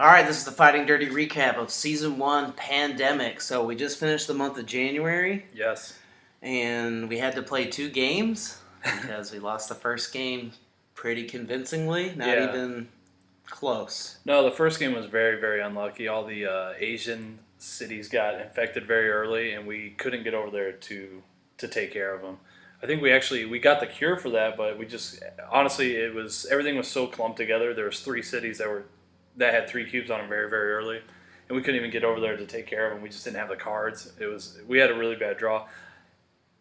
All right, this is the Fighting Dirty recap of Season 1 Pandemic. So we just finished the month of January. Yes. And we had to play 2 games because we lost the first game pretty convincingly. Not even close. No, the first game was very, very unlucky. All the Asian cities got infected very early, and we couldn't get over there to take care of them. I think we got the cure for that, but we just honestly everything was so clumped together. There was 3 cities that had 3 cubes on them very, very early, and we couldn't even get over there to take care of them. We just didn't have the cards. We had a really bad draw.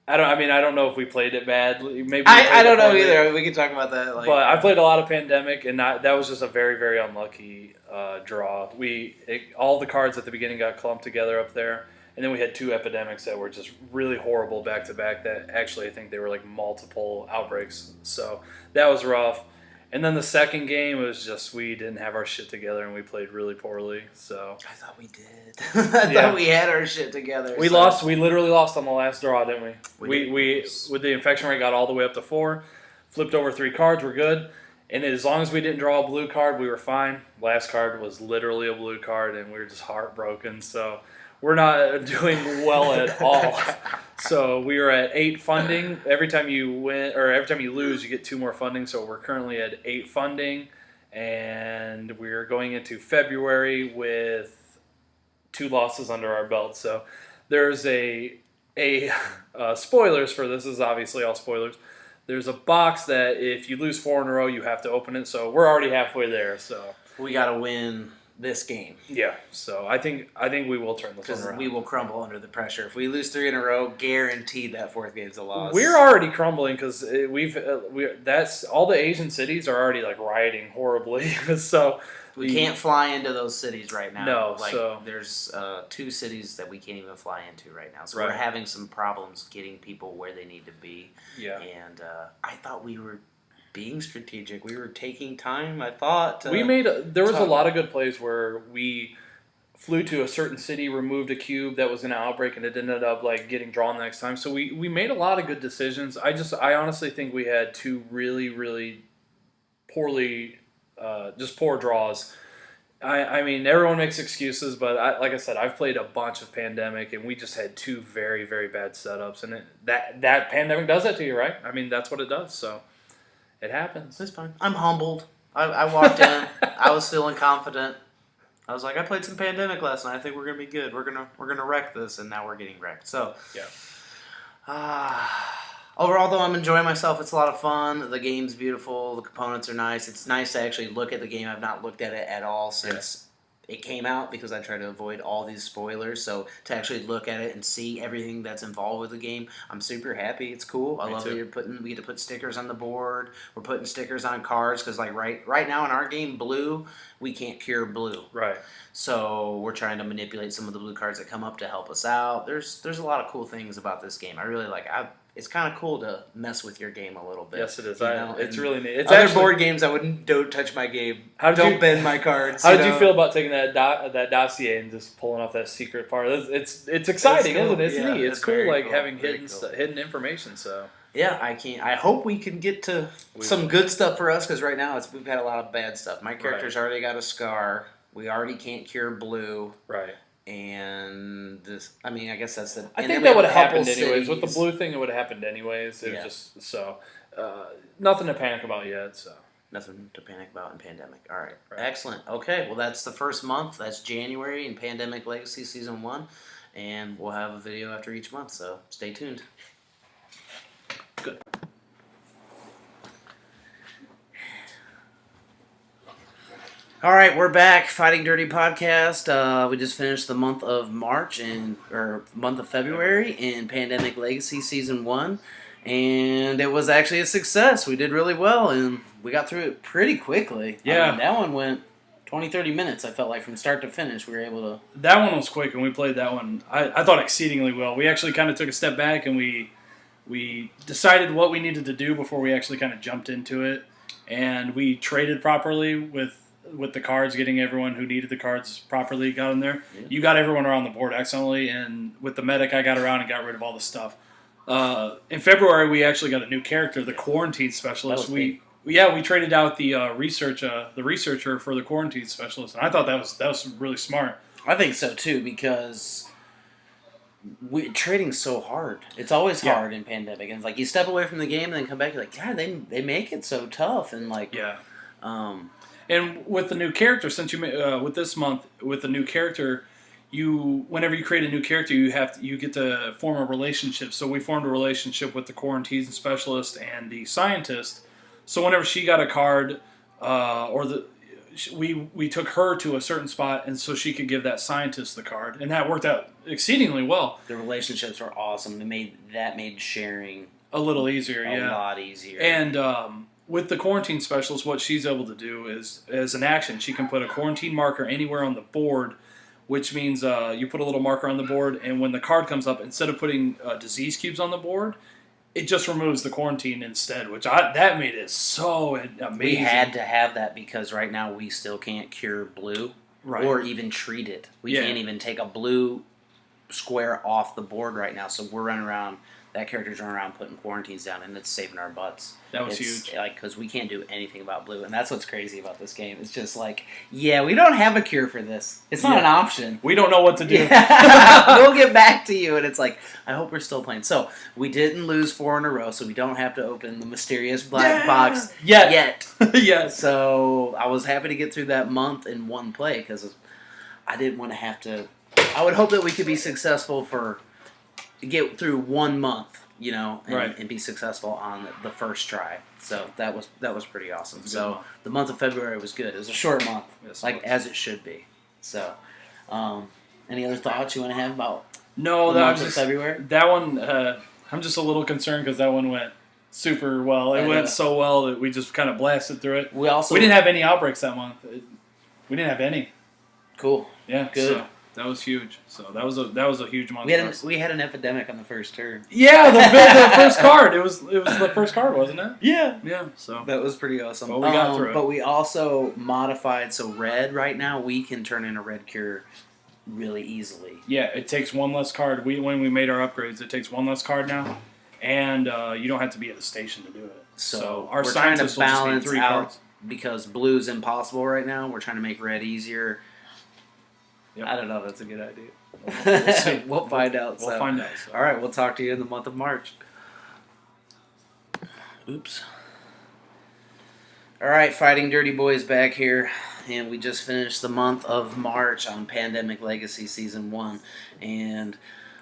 I don't know if we played it bad. Maybe I don't know either. We can talk about that. But I played a lot of Pandemic, and that was just a very, very unlucky draw. All the cards at the beginning got clumped together up there, and then we had 2 epidemics that were just really horrible back to back. That actually, I think they were like multiple outbreaks. So that was rough. And then the second game was just we didn't have our shit together, and we played really poorly. So I thought we did. I thought we had our shit together. We lost. We literally lost on the last draw, didn't we? We with the infection rate got all the way up to 4, flipped over 3 cards. We're good. And as long as we didn't draw a blue card, we were fine. Last card was literally a blue card, and we were just heartbroken. So we're not doing well at all. So we were at 8 funding. Every time you win or every time you lose, you get 2 more funding. So we're currently at 8 funding, and we're going into February with 2 losses under our belt. So there's a spoilers for this. Is obviously all spoilers. There's a box that if you lose 4 in a row, you have to open it. So we're already halfway there. So we got to win this game. Yeah, so I think we will turn this one around. We will crumble under the pressure. If we lose 3 in a row, guaranteed that 4th game's a loss. We're already crumbling because that's all the Asian cities are already like rioting horribly. So we can't fly into those cities right now. No, there's 2 cities that we can't even fly into right now. So we're having some problems getting people where they need to be. Yeah, and I thought we were being strategic. We were taking time, I thought. There was a lot of good plays where we flew to a certain city, removed a cube that was going to outbreak, and it ended up like getting drawn the next time. So we made a lot of good decisions. I honestly think we had 2 really, really poorly, just poor draws. I mean, everyone makes excuses, but like I said, I've played a bunch of Pandemic, and we just had 2 very, very bad setups. And that Pandemic does that to you, right? I mean, that's what it does, so it happens. It's fine. I'm humbled. I walked in. I was feeling confident. I was like, I played some Pandemic last night. I think we're gonna be good. We're gonna wreck this, and now we're getting wrecked. So yeah. Overall, though, I'm enjoying myself. It's a lot of fun. The game's beautiful. The components are nice. It's nice to actually look at the game. I've not looked at it at all since it came out because I try to avoid all these spoilers. So to actually look at it and see everything that's involved with the game, I'm super happy. It's cool. I love that we get to put stickers on the board. We're putting stickers on cards because like right now in our game, blue, we can't cure blue. Right. So we're trying to manipulate some of the blue cards that come up to help us out. There's a lot of cool things about this game. I really like it. It's kind of cool to mess with your game a little bit. Yes, it is. It's really neat. It's other board games, don't touch my game. Don't bend my cards. How did you feel about taking that dossier and just pulling off that secret part? It's exciting, isn't it? It's neat. It's cool, like having hidden information. So yeah, I hope we can get to some good stuff for us because right now we've had a lot of bad stuff. My character's already got a scar. We already can't cure blue. Right. And this, I mean, I guess that's the. I think that would have happened anyways. With the blue thing, it would have happened anyways. It was just so nothing to panic about yet. So nothing to panic about in Pandemic. All right, excellent. Okay, well that's the first month. That's January in Pandemic Legacy Season 1, and we'll have a video after each month. So stay tuned. Good. All right, we're back. Fighting Dirty Podcast. We just finished the month of month of February in Pandemic Legacy Season 1, and it was actually a success. We did really well, and we got through it pretty quickly. Yeah. I mean, that one went 20, 30 minutes, I felt like, from start to finish. We were able to... That one was quick, and we played that one, I thought, exceedingly well. We actually kind of took a step back, and we decided what we needed to do before we actually kind of jumped into it, and we traded properly with the cards, getting everyone who needed the cards properly got in there. Yeah. You got everyone around the board excellently, and with the medic, I got around and got rid of all the stuff. In February, we actually got a new character, the Quarantine Specialist. Yeah, we traded out the researcher for the quarantine specialist, and I thought that was really smart. I think so too, because trading's so hard. It's always hard in pandemic, and it's like you step away from the game and then come back. You're like, God, they make it so tough, and like and with the new character, since with this month with the new character, whenever you create a new character, you get to form a relationship. So we formed a relationship with the quarantine specialist and the scientist. So whenever she got a card, we took her to a certain spot, and so she could give that scientist the card, and that worked out exceedingly well. The relationships were awesome. That made sharing a little easier, a lot easier. And with the quarantine specialist, what she's able to do is, as an action, she can put a quarantine marker anywhere on the board, which means you put a little marker on the board, and when the card comes up, instead of putting disease cubes on the board, it just removes the quarantine instead, that made it so amazing. We had to have that because right now we still can't cure blue or even treat it. We can't even take a blue square off the board right now, so we're running around. That character's running around putting quarantines down, and it's saving our butts. That was huge. Because we can't do anything about blue, and that's what's crazy about this game. It's just like, we don't have a cure for this. It's not an option. We don't know what to do. We'll get back to you, and it's like, I hope we're still playing. So we didn't lose 4 in a row, so we don't have to open the mysterious black box yet. Yes. So I was happy to get through that month in one play because I didn't want to have to. I would hope that we could be successful get through 1 month, and be successful on the first try. So that was pretty awesome. So the month of February was good. It was a short month, as it should be. So, any other thoughts you want to have about the month of February? That one, I'm just a little concerned because that one went super well. It went so well that we just kind of blasted through it. We didn't have any outbreaks that month. We didn't have any. Cool. Yeah. Good. So that was huge. So that was a huge month. We had an epidemic on the first turn. Yeah, the first card. It was the first card, wasn't it? Yeah. Yeah. So that was pretty awesome. Well, we got through it. But we also modified so red right now we can turn in a red cure really easily. Yeah, it takes 1 less card. When we made our upgrades, it takes 1 less card now, and you don't have to be at the station to do it. So our we're trying to balance 3 out cards. Because blue's impossible right now. We're trying to make red easier. Yep. I don't know if that's a good idea. We'll see. We'll find out. We'll find out. So. All right, we'll talk to you in the month of March. Oops. All right, Fighting Dirty Boys back here, and we just finished the month of March on Pandemic Legacy Season 1, and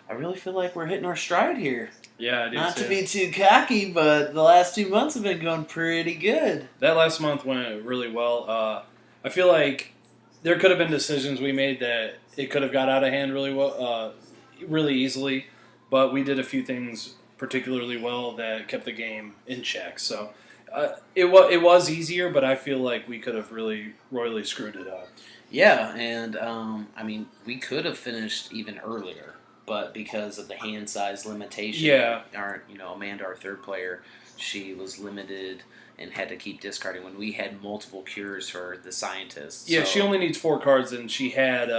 I really feel like we're hitting our stride here. Yeah, I do. Not to be too cocky, but the last 2 months have been going pretty good. That last month went really well. I feel like there could have been decisions we made that it could have got out of hand really well, really easily, but we did a few things particularly well that kept the game in check. So it was easier, but I feel like we could have really royally screwed it up. Yeah, and we could have finished even earlier, but because of the hand size limitation, Amanda, our third player, she was limited and had to keep discarding when we had multiple cures for the scientists. Yeah, she only needs 4 cards, and she had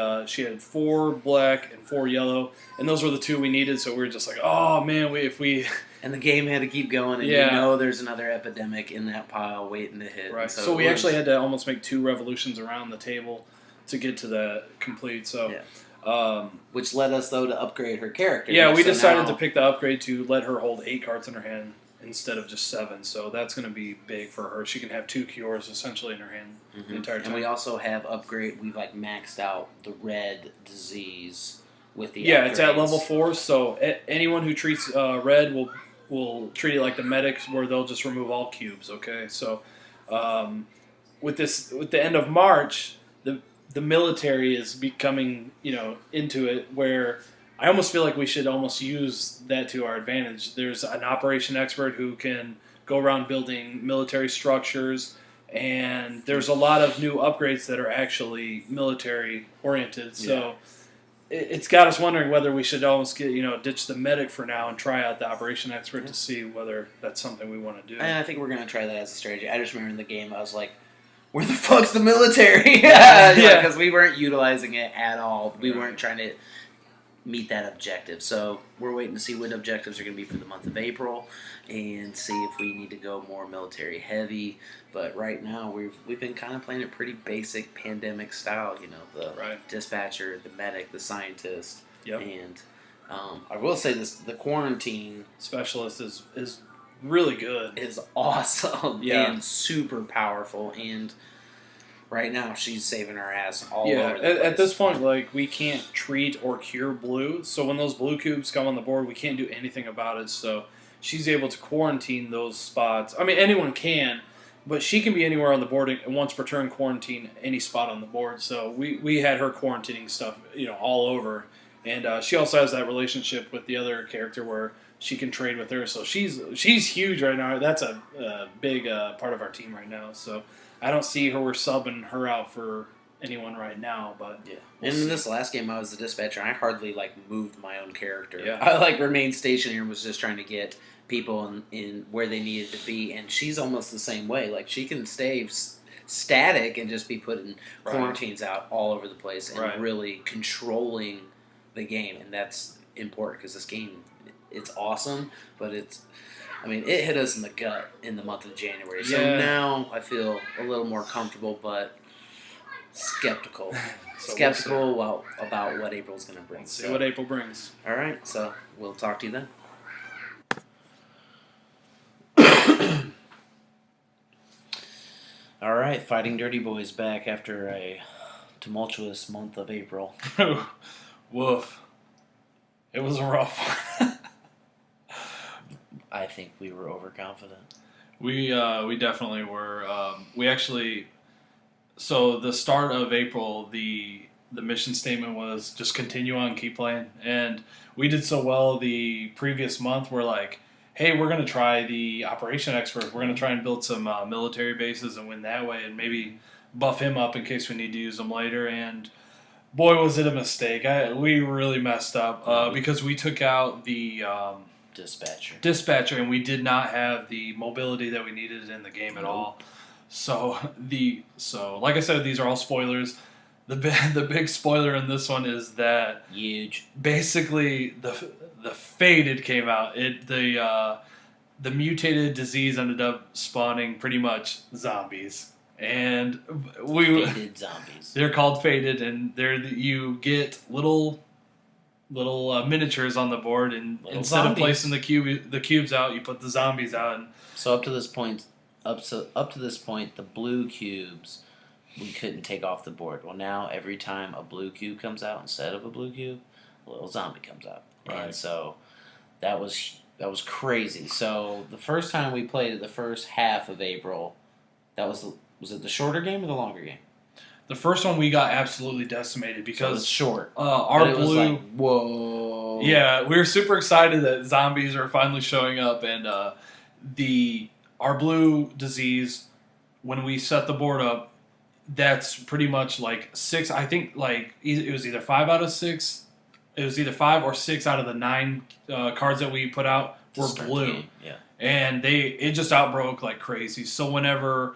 4 black and 4 yellow, and those were the 2 we needed. So we were just like, oh man, if we. And the game had to keep going, and there's another epidemic in that pile waiting to hit. Right. So we actually had to almost make 2 revolutions around the table to get to that complete. So. Yeah. Which led us though to upgrade her character. Yeah, we decided to pick the upgrade to let her hold 8 cards in her hand instead of just 7. So that's going to be big for her. She can have 2 cures essentially in her hand the entire time. And we also have we've maxed out the red disease with the upgrades. It's at level 4. So anyone who treats red will treat it like the medics, where they'll just remove all cubes. Okay, so with the end of March, the military is becoming into it, where I almost feel like we should almost use that to our advantage. There's an operation expert who can go around building military structures, and there's a lot of new upgrades that are actually military oriented. So it's got us wondering whether we should almost ditch the medic for now and try out the operation expert to see whether that's something we want to do. And I think we're going to try that as a strategy. I just remember in the game I was like, where the fuck's the military? Because we weren't utilizing it at all. We weren't trying to meet that objective. So we're waiting to see what objectives are going to be for the month of April, and see if we need to go more military heavy. But right now we've been kind of playing it pretty basic pandemic style. You know, the dispatcher, the medic, the scientist, and I will say this: the quarantine specialist is really good. Is awesome and super powerful, and right now she's saving our ass all over the place. At this point, like, we can't treat or cure blue, so when those blue cubes come on the board, we can't do anything about it. So she's able to quarantine those spots. I mean, anyone can, but she can be anywhere on the board and once per turn quarantine any spot on the board. So we had her quarantining stuff, all over. And she also has that relationship with the other character where she can trade with her. So she's huge right now. That's a big part of our team right now. So I don't see we're subbing her out for anyone right now. But we'll see. In this last game, I was the dispatcher. I hardly moved my own character. Yeah. I remained stationary and was just trying to get people in where they needed to be. And she's almost the same way. Like, she can stay static and just be putting quarantines out all over the place and really controlling the game. And that's important because this game, it's awesome, but it hit us in the gut in the month of January. So now I feel a little more comfortable, but skeptical. About what April's going to bring. Let's see what April brings. All right, so we'll talk to you then. All right, Fighting Dirty Boys back after a tumultuous month of April. Woof. It was a rough one. I think we were overconfident. We definitely were. We actually, so the start of April, the mission statement was just continue on, keep playing, and we did so well the previous month. We're like, hey, we're going to try the Operation Expert. We're going to try and build some military bases and win that way, and maybe buff him up in case we need to use him later. And boy, was it a mistake. We really messed up because we took out the dispatcher, and we did not have the mobility that we needed in the game at all. So like I said, these are all spoilers. The big spoiler in this one is that huge. Basically, the Faded came out. The mutated disease ended up spawning pretty much zombies. And Faded zombies. They're called Faded, and you get little miniatures on the board, and instead of placing the cubes out, you put the zombies out. And so up to this point, the blue cubes we couldn't take off the board. Well, now every time a blue cube comes out, instead of a blue cube, a little zombie comes out, and so that was crazy. So the first time we played it, the first half of April, was it the shorter game or the longer game? The first one we got absolutely decimated because it's short. Our blue, was like, whoa. Yeah, we were super excited that zombies are finally showing up, and our blue disease, when we set the board up, that's pretty much like 6. I think it was either 5 out of 6. It was either 5 or 6 out of the 9 cards that we put out were blue. Yeah, and it just outbroke like crazy. So whenever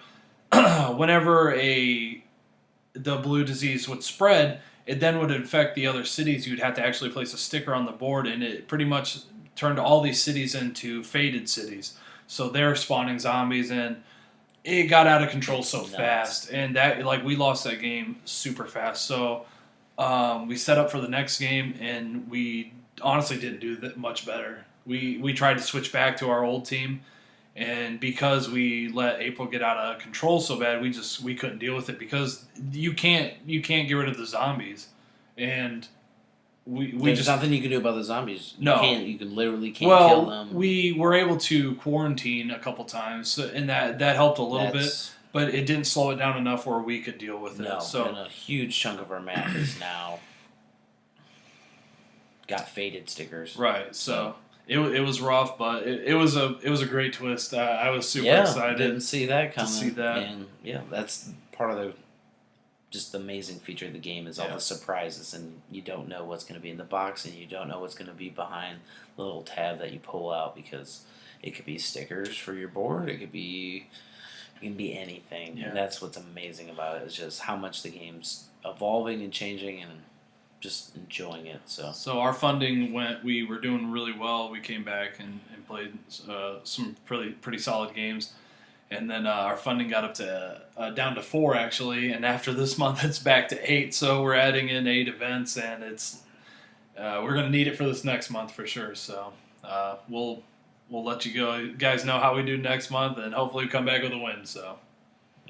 the blue disease would spread, it then would infect the other cities. You'd have to actually place a sticker on the board, and it pretty much turned all these cities into Faded cities. So they're spawning zombies, and it got out of control so fast, and that we lost that game super fast. So we set up for the next game, and we honestly didn't do that much better. We tried to switch back to our old team. And because we let April get out of control so bad, we couldn't deal with it because you can't get rid of the zombies, and there's just nothing you can do about the zombies. No, you literally can't kill them. We were able to quarantine a couple times, and that helped a little bit, but it didn't slow it down enough where we could deal with it. So and a huge chunk of our map is now got Faded stickers. Right. So. It was rough, but it was a great twist. I was super excited. Didn't see that coming. And that's part of the amazing feature of the game is all the surprises, and you don't know what's going to be in the box, and you don't know what's going to be behind the little tab that you pull out, because it could be stickers for your board. It can be anything, and that's what's amazing about it is just how much the game's evolving and changing, and just enjoying it. So our funding went. We were doing really well. We came back and played some pretty solid games, and then our funding got up to down to 4 actually. And after this month, it's back to 8. So we're adding in 8 events, and it's we're gonna need it for this next month for sure. So we'll let you guys know how we do next month, and hopefully we come back with a win. So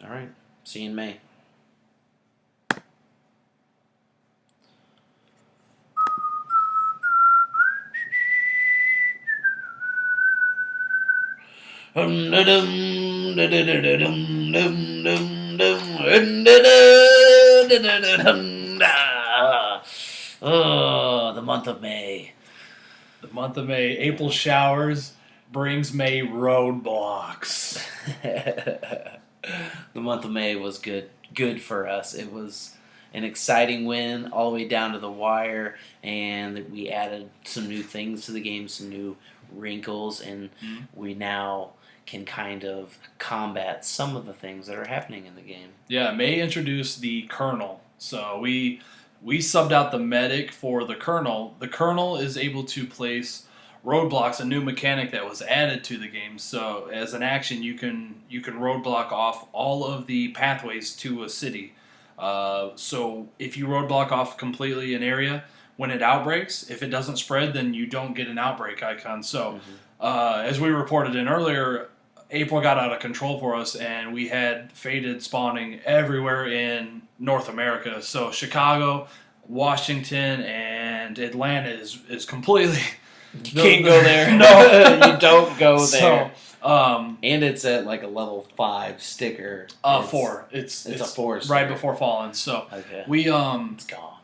all right, see you in May. Oh, the month of May. The month of May, April showers brings May roadblocks. The month of May was good for us. It was an exciting win all the way down to the wire, and we added some new things to the game, some new wrinkles, and we now can kind of combat some of the things that are happening in the game. Yeah, May introduced the Colonel. So we subbed out the medic for the Colonel. The Colonel is able to place roadblocks, a new mechanic that was added to the game. So as an action, you can roadblock off all of the pathways to a city. So if you roadblock off completely an area, when it outbreaks, if it doesn't spread, then you don't get an outbreak icon. So as we reported in earlier, April got out of control for us, and we had Faded spawning everywhere in North America. So Chicago, Washington, and Atlanta is completely... You can't go there. No. You don't go there. So, and it's at like a level 5 sticker. 4. It's a 4 sticker. Right before Fallen. So okay. It's gone.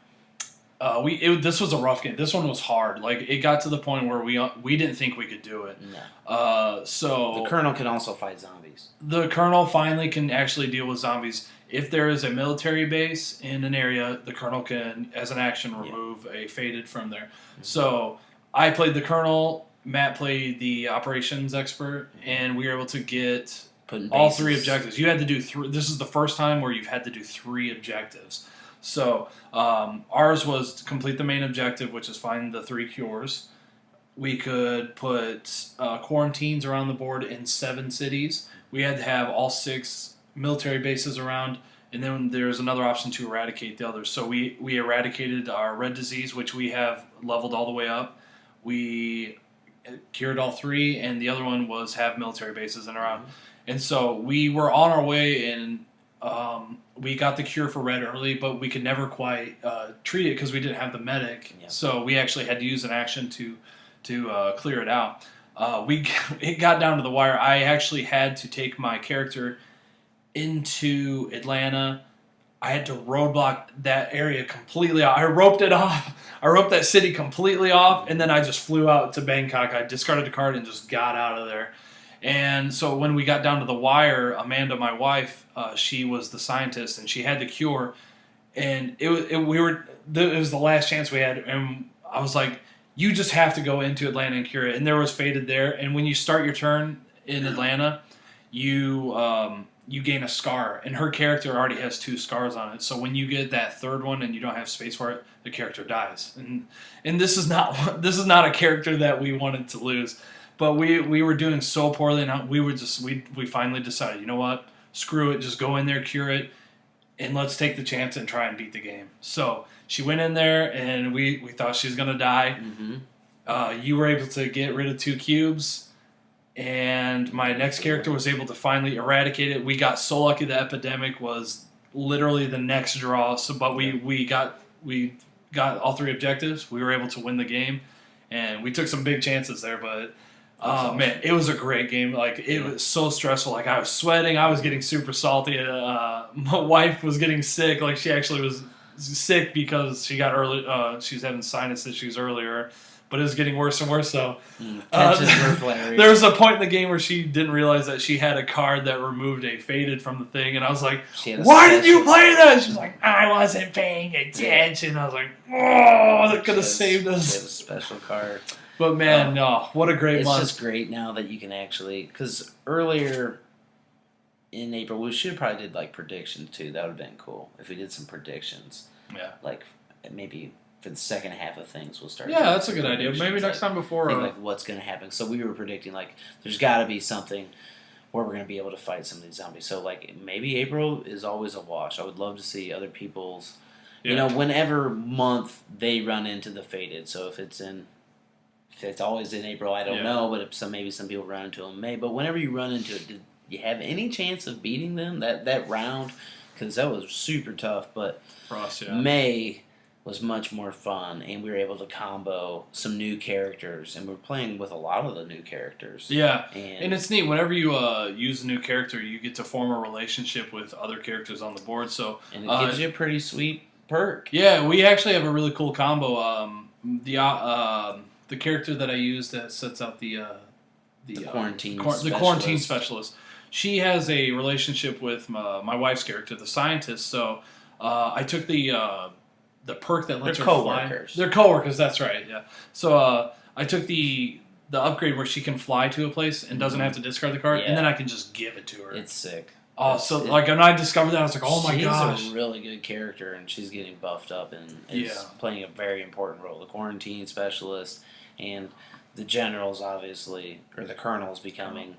This was a rough game. This one was hard. Like, it got to the point where we didn't think we could do it. No. So the Colonel can also fight zombies. The Colonel finally can actually deal with zombies. If there is a military base in an area, the Colonel can, as an action, remove a Faded from there. Mm-hmm. So I played the Colonel. Matt played the operations expert, and we were able to get all 3 objectives. You had to do 3. This is the first time where you've had to do 3 objectives. So ours was to complete the main objective, which is find the 3 cures. We could put quarantines around the board in 7 cities. We had to have all 6 military bases around, and then there's another option to eradicate the others. So we eradicated our red disease, which we have leveled all the way up. We cured all 3, and the other one was have military bases and around. And so we were on our way, and we got the cure for red early, but we could never quite treat it because we didn't have the medic. Yeah. So we actually had to use an action to clear it out. It got down to the wire. I actually had to take my character into Atlanta. I had to roadblock that area completely off. I roped it off. I roped that city completely off, and then I just flew out to Bangkok. I discarded the card and just got out of there. And so when we got down to the wire, Amanda, my wife, she was the scientist, and she had the cure. And it was the last chance we had, and I was like, you just have to go into Atlanta and cure it. And there was Faded there. And when you start your turn in Atlanta, you gain a scar, and her character already has 2 scars on it. So when you get that 3rd one and you don't have space for it, the character dies. And this is not a character that we wanted to lose. But we were doing so poorly, and we finally decided, you know what, screw it, just go in there, cure it, and let's take the chance and try and beat the game. So she went in there, and we thought she was gonna die. Mm-hmm. You were able to get rid of 2 cubes, and my next character was able to finally eradicate it. We got so lucky the epidemic was literally the next draw. So, but we got all 3 objectives. We were able to win the game, and we took some big chances there, but. Man, it was a great game. Like, it was so stressful. Like, I was sweating. I was getting super salty. My wife was getting sick. Like, she actually was sick because she got she was having sinus issues earlier. But it was getting worse and worse. So tensions were flaring. There was a point in the game where she didn't realize that she had a card that removed a Faded from the thing. And I was like, why did you play that? She's like, I wasn't paying attention. I was like, oh, that could have saved us. She had a special card. But man, no, what a great month. It's just great now that you can actually, because earlier in April, we should have probably did like predictions too. That would have been cool if we did some predictions. Yeah. Like maybe for the second half of things, we'll start. Yeah, that's a good idea. Maybe next time before. Think, like, what's going to happen. So we were predicting, like, there's got to be something where we're going to be able to fight some of these zombies. So, like, maybe April is always a wash. I would love to see other people's, you know, whenever month they run into the Fated. So if it's always in April, I don't know, but maybe some people run into them in May. But whenever you run into it, did you have any chance of beating them that round? Because that was super tough. But for us, May was much more fun, and we were able to combo some new characters, and we're playing with a lot of the new characters. Yeah, and it's neat. Whenever you use a new character, you get to form a relationship with other characters on the board. So and it gives you a pretty sweet perk. Yeah, we actually have a really cool combo. The character that I use that sets out the quarantine specialist. She has a relationship with my wife's character, the scientist. So I took the perk that lets her fly. They're coworkers. That's right. Yeah. So I took the upgrade where she can fly to a place and doesn't have to discard the card, and then I can just give it to her. It's sick. Oh, when I discovered that, I was like, oh my gosh. She's a really good character, and she's getting buffed up and is playing a very important role. The quarantine specialist and the generals, obviously, or the colonels becoming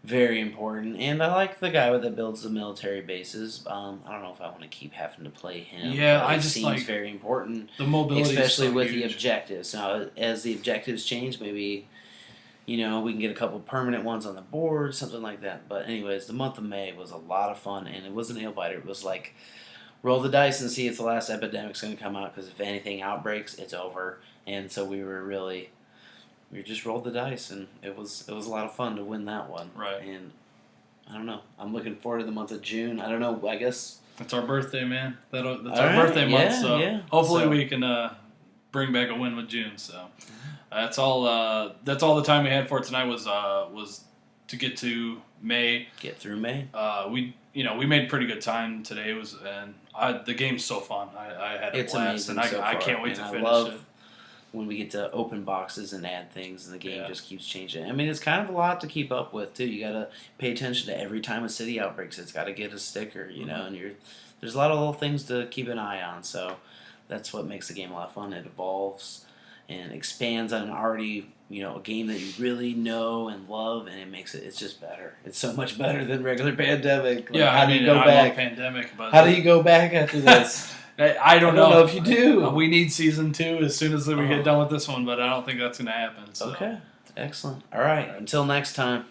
very important. And I like the guy that builds the military bases. I don't know if I want to keep having to play him. Yeah, I just seems very important. The mobility, especially with the objectives. Now, as the objectives change, maybe, you know, we can get a couple permanent ones on the board, something like that. But anyways, the month of May was a lot of fun, and it wasn't a nail biter. It was like, roll the dice and see if the last epidemic's going to come out, because if anything outbreaks, it's over. And so we just rolled the dice, and it was a lot of fun to win that one. Right. And I don't know. I'm looking forward to the month of June. I don't know. I guess that's our birthday, man. That's our birthday month. So hopefully we can bring back a win with June. So that's all. That's all the time we had for tonight was to get to May. Get through May. We made pretty good time today. The game's so fun. I had a blast, and I can't wait to finish it. When we get to open boxes and add things, and the game just keeps changing. I mean, it's kind of a lot to keep up with, too. You got to pay attention to every time a city outbreaks. It's got to get a sticker, you know, and there's a lot of little things to keep an eye on. So that's what makes the game a lot of fun. It evolves and expands on already, a game that you really know and love, and it's just better. It's so much better than regular Pandemic. Like, how do you go back? I love Pandemic, but how do you go back after this? I don't know if you do. We need season 2 as soon as we get done with this one, but I don't think that's going to happen. So. Okay, excellent. All right, until next time.